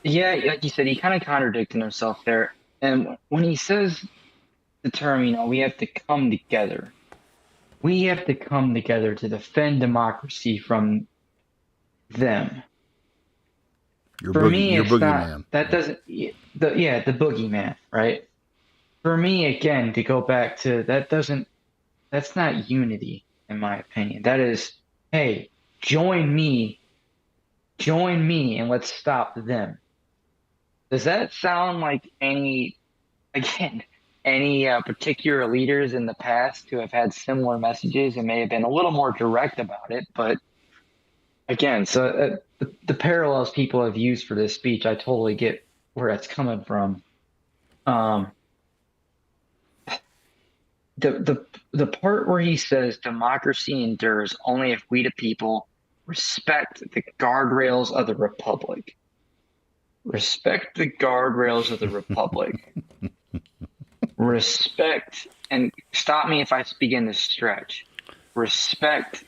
Yeah, like you said, he kind of contradicted himself there. And when he says the term, you know, we have to come together. We have to come together to defend democracy from them. For me, it's not, boogeyman. that doesn't, the boogeyman, right? For me, again, to go back to, that's not unity, in my opinion. That is, hey, join me, and let's stop them. Does that sound like again, any particular leaders in the past who have had similar messages and may have been a little more direct about it? But again, so the parallels people have used for this speech, I totally get where that's coming from. Um, the part where he says democracy endures only if we the people respect the guardrails of the republic. Respect the guardrails of the republic. Respect, and stop me if I begin to stretch. Respect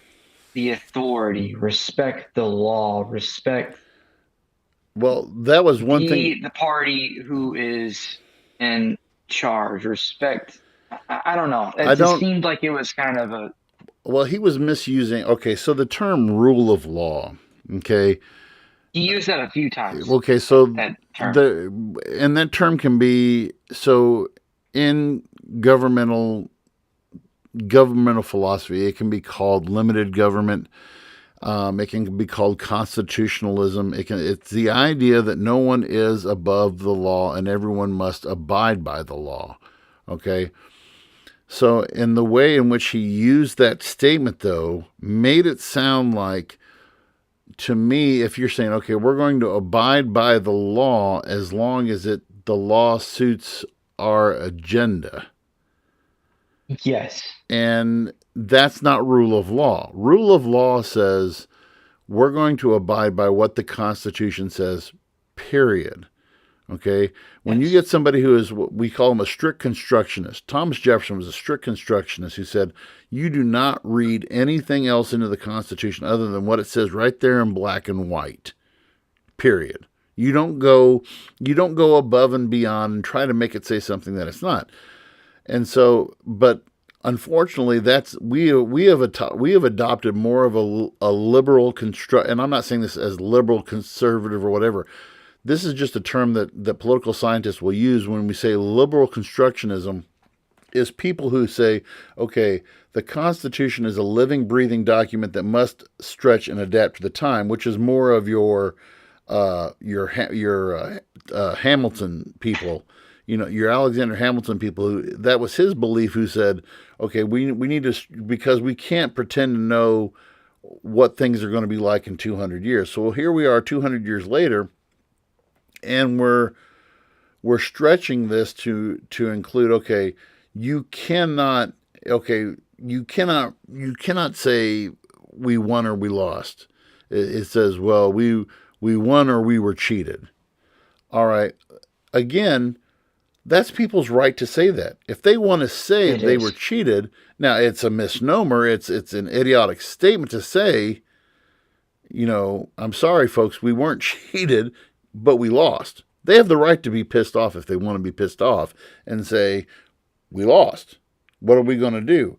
the authority. Respect the law. Respect Well, that was one thing. the party who is in charge. Respect. I don't know. I It just don't. seemed like it was kind of a Well, he was misusing. Okay, so the term rule of law. Okay, he used that a few times. okay, so That term. and that term can be so in governmental philosophy. It can be called limited government. It can be called constitutionalism. It's the idea that no one is above the law and everyone must abide by the law. Okay. So, in the way in which he used that statement, though, made it sound like, to me, if you're saying, okay, we're going to abide by the law as long as the law suits our agenda. Yes. And that's not rule of law. Rule of law says we're going to abide by what the Constitution says, period. Okay? When you Yes. get somebody who is, what we call him a strict constructionist, Thomas Jefferson was a strict constructionist who said, you do not read anything else into the Constitution other than what it says right there in black and white, period. You don't go above and beyond and try to make it say something that it's not. And so, but unfortunately, that's we have adopted more of a liberal construct. And I'm not saying this as liberal, conservative, or whatever. This is just a term that political scientists will use when we say liberal constructionism. Is people who say, okay, the Constitution is a living, breathing document that must stretch and adapt to the time, which is more of your Hamilton people, your Alexander Hamilton people. Who that was his belief. Who said, okay, we need to, because we can't pretend to know what things are going to be like in 200 years. So here we are, 200 years later, and we're stretching this to include, okay, you cannot you cannot say we won or we lost. It says, well, we won or we were cheated. All right. Again, that's people's right to say that. If they want to say It they were is. cheated, now it's a misnomer. It's an idiotic statement to say, I'm sorry, folks, we weren't cheated, but we lost. They have the right to be pissed off if they want to be pissed off and say, we lost. What are we going to do?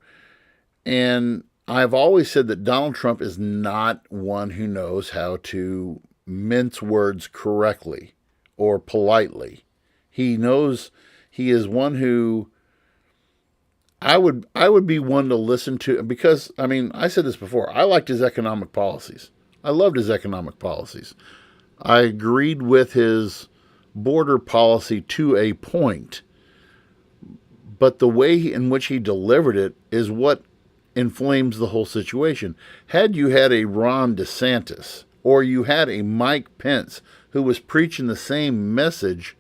And I've always said that Donald Trump is not one who knows how to mince words correctly or politely. He is one who I would be one to listen to, because I said this before. I liked his economic policies. I loved his economic policies. I agreed with his border policy to a point, but the way in which he delivered it is what inflames the whole situation. Had you had a Ron DeSantis or you had a Mike Pence who was preaching the same message,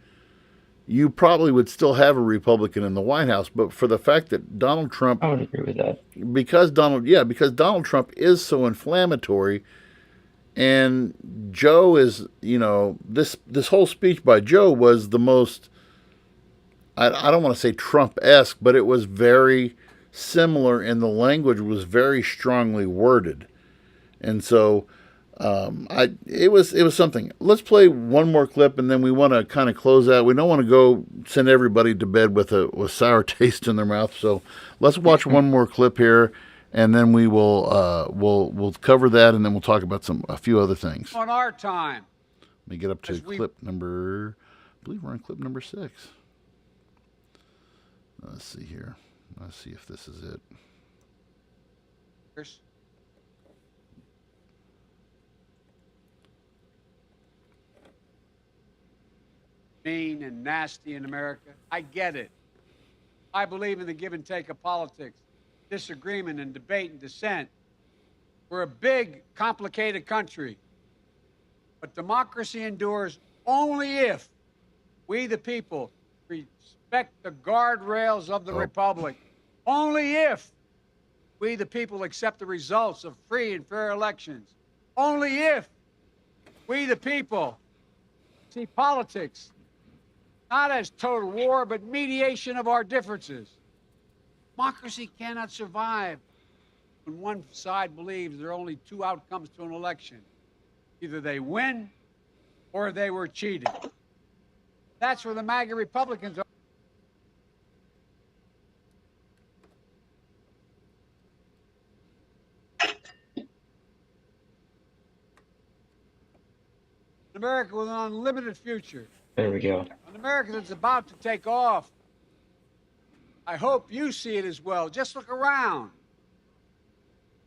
you probably would still have a Republican in the White House. But for the fact that Donald Trump, I would agree with that. because Donald Trump is so inflammatory, and Joe is, this whole speech by Joe was the most, I don't want to say Trump-esque, but it was very similar, and the language was very strongly worded. And so it was something. Let's play one more clip, and then we want to kind of close out. We don't want to go send everybody to bed with sour taste in their mouth. So let's watch one more clip here, and then we will we'll cover that, and then we'll talk about a few other things. On our time. Let me get up to clip number. I believe we're on clip number 6. Let's see here. Let's see if this is it. mean and nasty in America. I get it. I believe in the give and take of politics, disagreement and debate and dissent. We're a big, complicated country. But democracy endures only if we, the people, respect the guardrails of the republic. Only if we, the people, accept the results of free and fair elections. Only if we, the people, see politics not as total war, but mediation of our differences. Democracy cannot survive when one side believes there are only two outcomes to an election. Either they win or they were cheated. That's where the MAGA Republicans are. An America with an unlimited future. There we go. An America that's about to take off. I hope you see it as well. Just look around.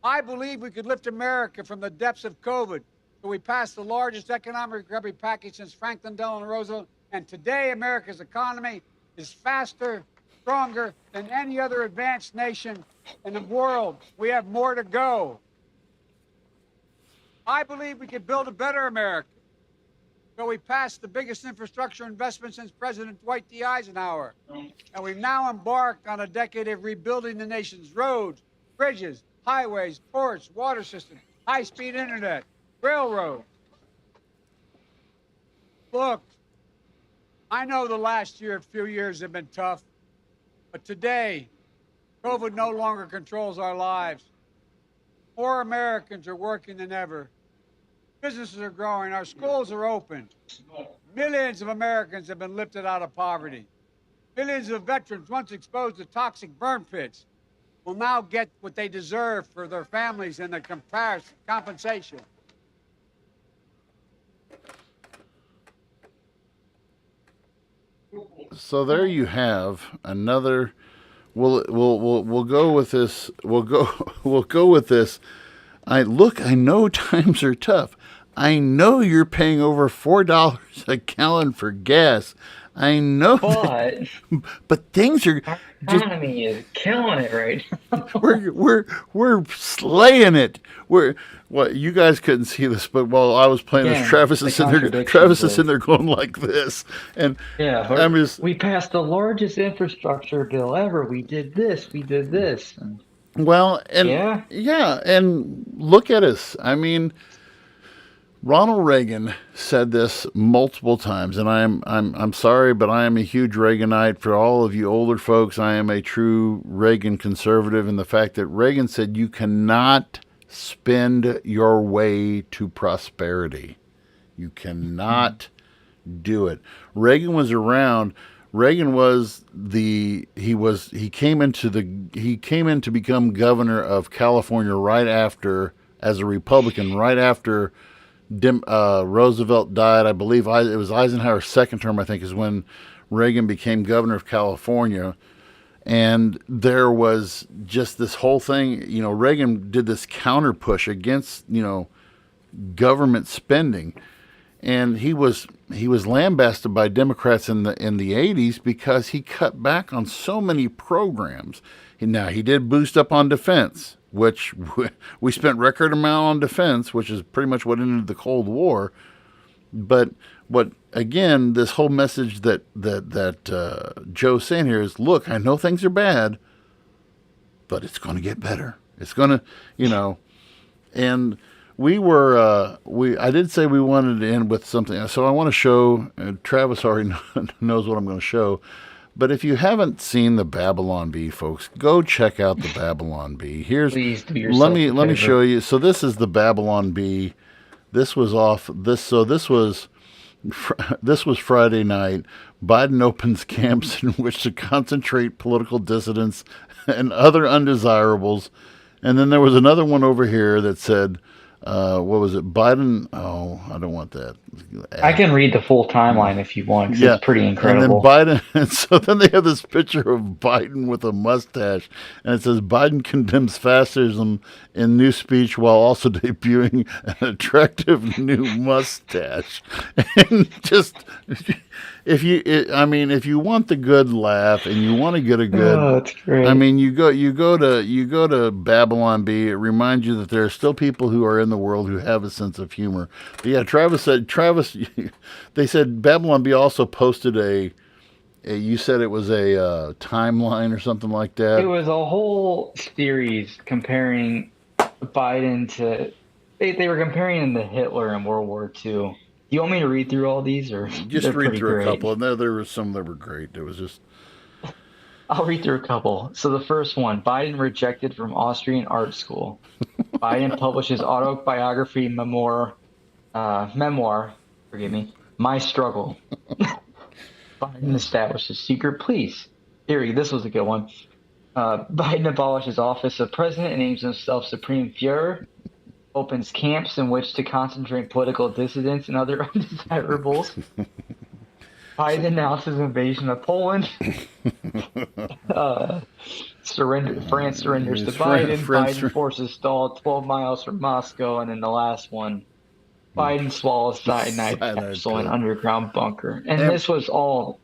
I believe we could lift America from the depths of COVID. So we passed the largest economic recovery package since Franklin Delano Roosevelt. And today, America's economy is faster, stronger than any other advanced nation in the world. We have more to go. I believe we could build a better America. So we passed the biggest infrastructure investment since President Dwight D. Eisenhower. And we've now embarked on a decade of rebuilding the nation's roads, bridges, highways, ports, water systems, high-speed internet, railroads. Look, I know the last few years have been tough, but today, COVID no longer controls our lives. More Americans are working than ever. Businesses are growing. Our schools are open. Millions of Americans have been lifted out of poverty. Millions of veterans once exposed to toxic burn pits will now get what they deserve for their families and their compensation. So there you have another. We'll go with this. We'll go with this. I know times are tough. I know you're paying over $4 a gallon for gas. I know, but things are Our economy is killing it right now. we're slaying it. You guys couldn't see this, but while I was playing this, Travis is in there going like this, and yeah, we passed the largest infrastructure bill ever. We did this. And well, and and look at us. I mean, Ronald Reagan said this multiple times, and I'm sorry, but I am a huge Reaganite. For all of you older folks, I am a true Reagan conservative in the fact that Reagan said you cannot spend your way to prosperity. You cannot do it. Reagan was around. Reagan was he came in to become governor of California right after, as a Republican, right after Roosevelt died. I believe it was Eisenhower's second term, I think, is when Reagan became governor of California. And there was just this whole thing, Reagan did this counter push against, government spending. And he was lambasted by Democrats in the 80s because he cut back on so many programs. Now, he did boost up on defense, which we spent record amount on defense, which is pretty much what ended the Cold War. But again, this whole message that Joe's saying here is, look, I know things are bad, but it's going to get better. It's going to, and I did say we wanted to end with something. So I want to show, Travis already knows what I'm going to show. But if you haven't seen the Babylon Bee, folks, go check out the Babylon Bee. Please do yourself let me show you. So this is the Babylon Bee. This was Friday night. Biden opens camps in which to concentrate political dissidents and other undesirables. And then there was another one over here that said, what was it? Biden. Oh, I don't want that. I can read the full timeline if you want, 'cause Yeah, it's pretty and then incredible. Biden, and so then they have this picture of Biden with a mustache, and it says Biden condemns fascism in new speech while also debuting an attractive new mustache. And just if you want the good laugh and you want to get a good, Oh, that's great. I mean, you go to Babylon Bee. It reminds you that there are still people who are in the world who have a sense of humor. But yeah, Travis. They said Babylon Bee also posted you said it was a timeline or something like It that. was a whole series comparing Biden to. They were comparing him to Hitler in World War II. Do you want me to read through all these, or Just they're read pretty through a great? couple, and there were some that were great. It was just I'll read through a couple. So the first one, Biden rejected from Austrian art school. Biden publishes autobiography memoir, forgive me, My Struggle. Biden establishes secret police. Here, this was a good one. Biden abolishes office of president and names himself supreme Führer. Opens camps in which to concentrate political dissidents and other undesirables. Biden announces invasion of Poland. Uh, France surrenders to Biden. Biden forces stalled 12 miles from Moscow. And then the last one, Biden swallows cyanide Cyanide capsule in pill. underground bunker. And And this was all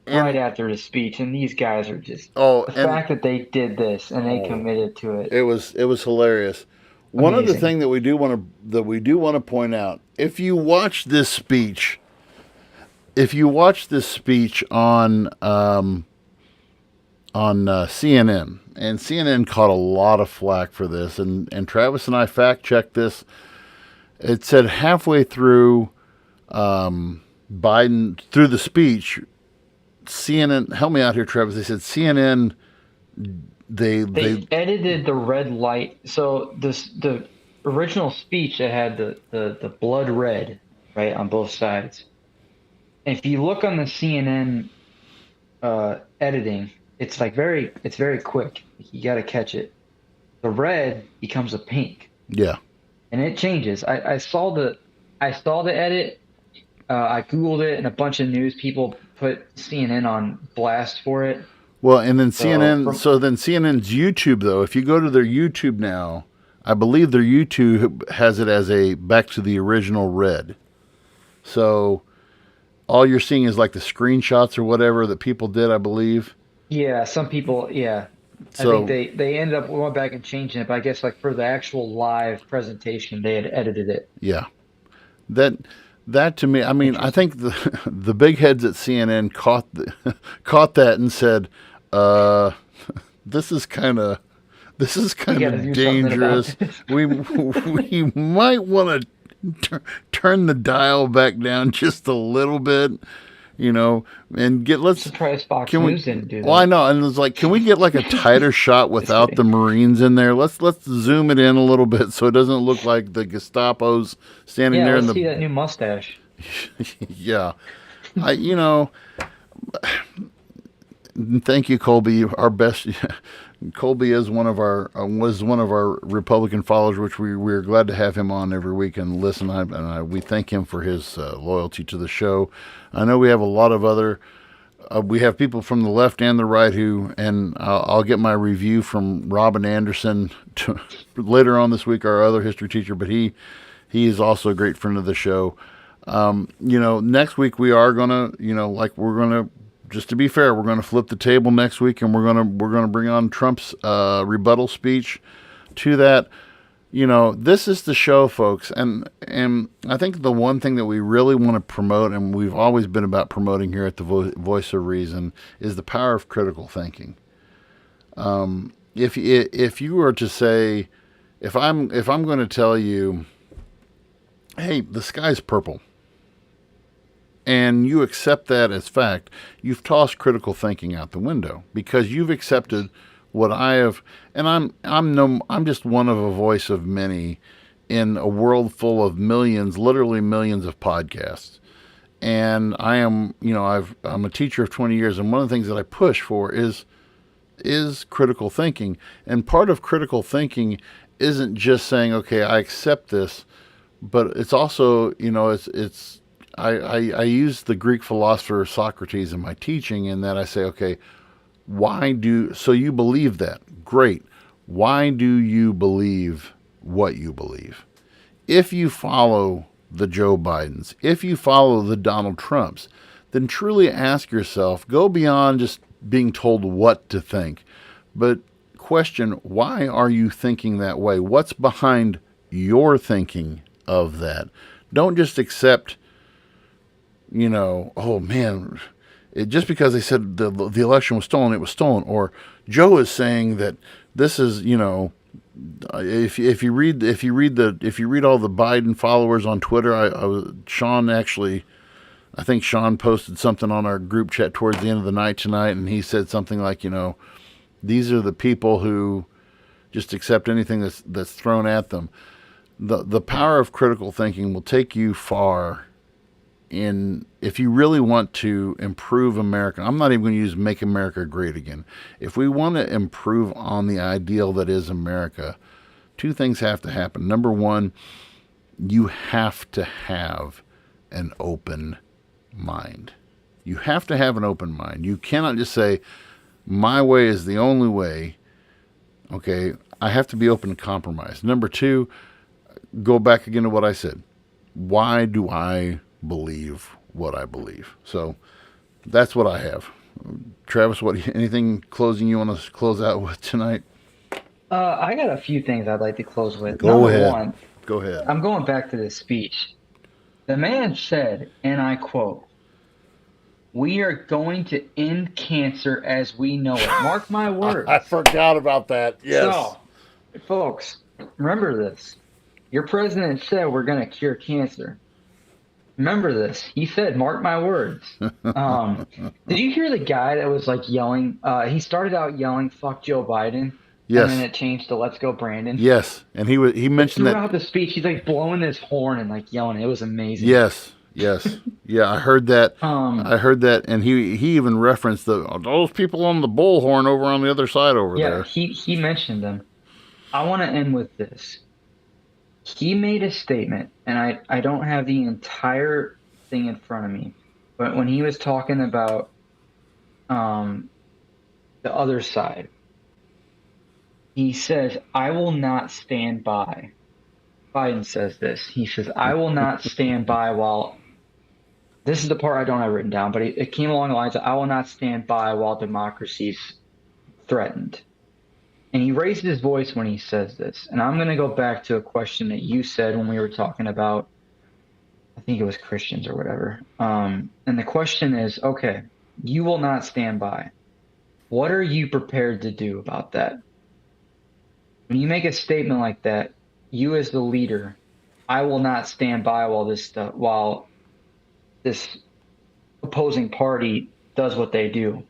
right and after the speech. And these guys are just oh the and fact that they did this and they oh, committed to it. it was hilarious. One other Amazing. thing that we do want to point out, if you watch this speech on CNN, and CNN caught a lot of flack for this, and Travis and I fact checked this. It said halfway through Biden through the speech, CNN, help me out here, Travis. They said CNN, they They edited the red light. So the original speech that had the blood red, right, on both sides. If you look on the CNN editing, it's very quick. You got to catch it. The red becomes a pink, yeah. and it changes. I saw the edit. I Googled it, and a bunch of news people put CNN on blast for it. Well, and then So CNN. from So then CNN's YouTube, though, if you go to their YouTube now, I believe their YouTube has it as a back to the original red. So all you're seeing is like the screenshots or whatever that people did, I believe. Yeah, some people, yeah. I think So they ended up going back and changing it, but I guess like for the actual live presentation, they had edited it. yeah, that that to me, I mean, I Interesting. think the big heads at CNN caught that and said, uh, "This is kind of this is We kind got to of do something about dangerous. this. We might want to turn the dial back down just a little bit, and let's Surprised Fox can we? News didn't do Well, I that. know, and it's like, can we get like a tighter shot Just without kidding. the Marines in there? Let's zoom it in a little bit so it doesn't look like the Gestapo's standing Yeah, there in let's the see that new mustache. yeah. I thank you, Colby. Our best. Colby is one of our was one of our Republican followers, which we're glad to have him on every week and listen. We thank him for his loyalty to the show. I know we have a lot of other. We have people from the left and the right and I'll get my review from Robin Anderson later on this week, our other history teacher. But he is also a great friend of the show. Next week we are gonna, we're gonna, just to be fair, we're gonna flip the table next week, and we're gonna bring on Trump's rebuttal speech to that. This is the show, folks, and I think the one thing that we really want to promote, and we've always been about promoting here at the Voice of Reason, is the power of critical thinking. If you were to say, if I'm going to tell you, hey, the sky's purple, and you accept that as fact, you've tossed critical thinking out the window because you've accepted what I have, and I'm just one of a voice of many in a world full of millions, literally millions of podcasts. And I am, I'm a teacher of 20 years, and one of the things that I push for is critical thinking. And part of critical thinking isn't just saying, okay, I accept this, but it's also, I use the Greek philosopher Socrates in my teaching, in that I say, okay, so you believe that? Great. Why do you believe what you believe? If you follow the Joe Bidens, if you follow the Donald Trumps, then truly ask yourself, go beyond just being told what to think, but question, why are you thinking that way? What's behind your thinking of that? Don't just accept, oh man, just because they said the election was stolen, it was stolen. Or Joe is saying that this is, if you read all the Biden followers on Twitter, I think Sean posted something on our group chat towards the end of the night tonight, and he said something like, these are the people who just accept anything that's thrown at them. The power of critical thinking will take you far if you really want to improve America. I'm not even going to use make America great again. If we want to improve on the ideal that is America, two things have to happen. Number one, you have to have an open mind. You have to have an open mind. You cannot just say, my way is the only way. Okay, I have to be open to compromise. Number two, go back again to what I said. Why do I believe what I believe? So that's what I have. Travis, anything closing you want to close out with tonight? I got a few things I'd like to close with. Go Number ahead. one, Go ahead. I'm going back to this speech. The man said, and I quote, "We are going to end cancer as we know it." Mark my words. I forgot about that. Yes. So, folks, remember this. Your president said we're going to cure cancer. Remember this. He said, mark my words. Did you hear the guy that was like yelling? He started out yelling, "Fuck Joe Biden." Yes. And then it changed to "Let's go, Brandon." Yes. And he mentioned that throughout the speech. He's like blowing his horn and like yelling. It was amazing. Yes. Yeah, I heard that. And he even referenced those people on the bullhorn over on the other side there. Yeah, he mentioned them. I want to end with this. He made a statement, and I don't have the entire thing in front of me, but when he was talking about the other side, he says, "I will not stand by." Biden says this. He says, "I will not stand by while..." This is the part I don't have written down, but it came along the lines of, "I will not stand by while democracy's threatened." And he raised his voice when he says this. And I'm going to go back to a question that you said when we were talking about, I think it was Christians or whatever. And the question is, okay, you will not stand by. What are you prepared to do about that? When you make a statement like that, you as the leader, "I will not stand by while this opposing party does what they do."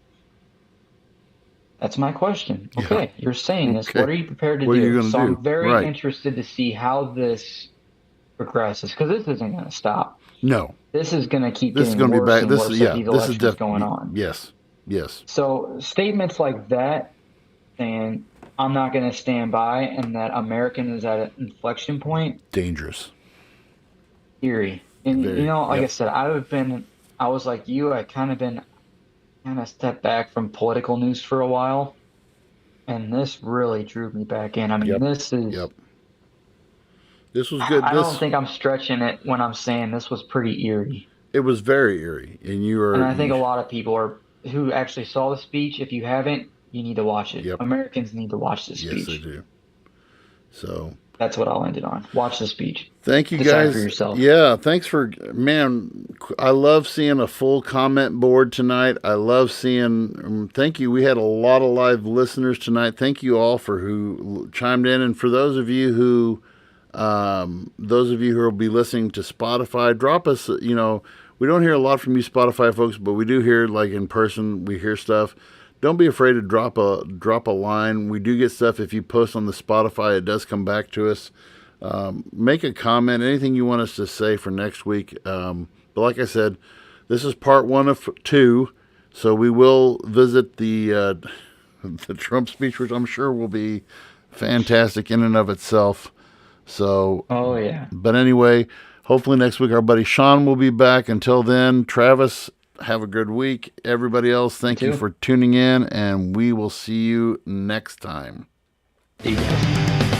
That's my question. Okay, yeah. You're saying this. Okay. What are you prepared to do? What are you going to do? I'm very interested to see how this progresses, because this isn't going to stop. No. This is going to keep getting worse and worse as these elections going on. Yes. So statements like that, saying I'm not going to stand by, and that American is at an inflection point. Dangerous. Eerie. And I said, I was like you, I kind of stepped back from political news for a while, and this really drew me back in. I mean, this was good. I don't think I'm stretching it when I'm saying this was pretty eerie. It was very eerie, and I think a lot of people who actually saw the speech, if you haven't, you need to watch it. Yep. Americans need to watch this speech. Yes, they do. So that's what I'll end it on. Watch the speech. Thank you, Decide guys. For yourself. Yeah, thanks I love seeing a full comment board tonight. I love seeing. Thank you. We had a lot of live listeners tonight. Thank you all for who chimed in, and for those of you who will be listening to Spotify, drop us. We don't hear a lot from you Spotify folks, but we do hear, like, in person. We hear stuff. Don't be afraid to drop a line. We do get stuff. If you post on the Spotify, it does come back to us. Make a comment, anything you want us to say for next week. But like I said, this is part 1 of 2, so we will visit the Trump speech, which I'm sure will be fantastic in and of itself. So, Oh yeah. but anyway, hopefully next week our buddy Sean will be back. Until then, Travis, have a good week. Everybody else, thank you too. for tuning in, and we will see you next time. See you guys.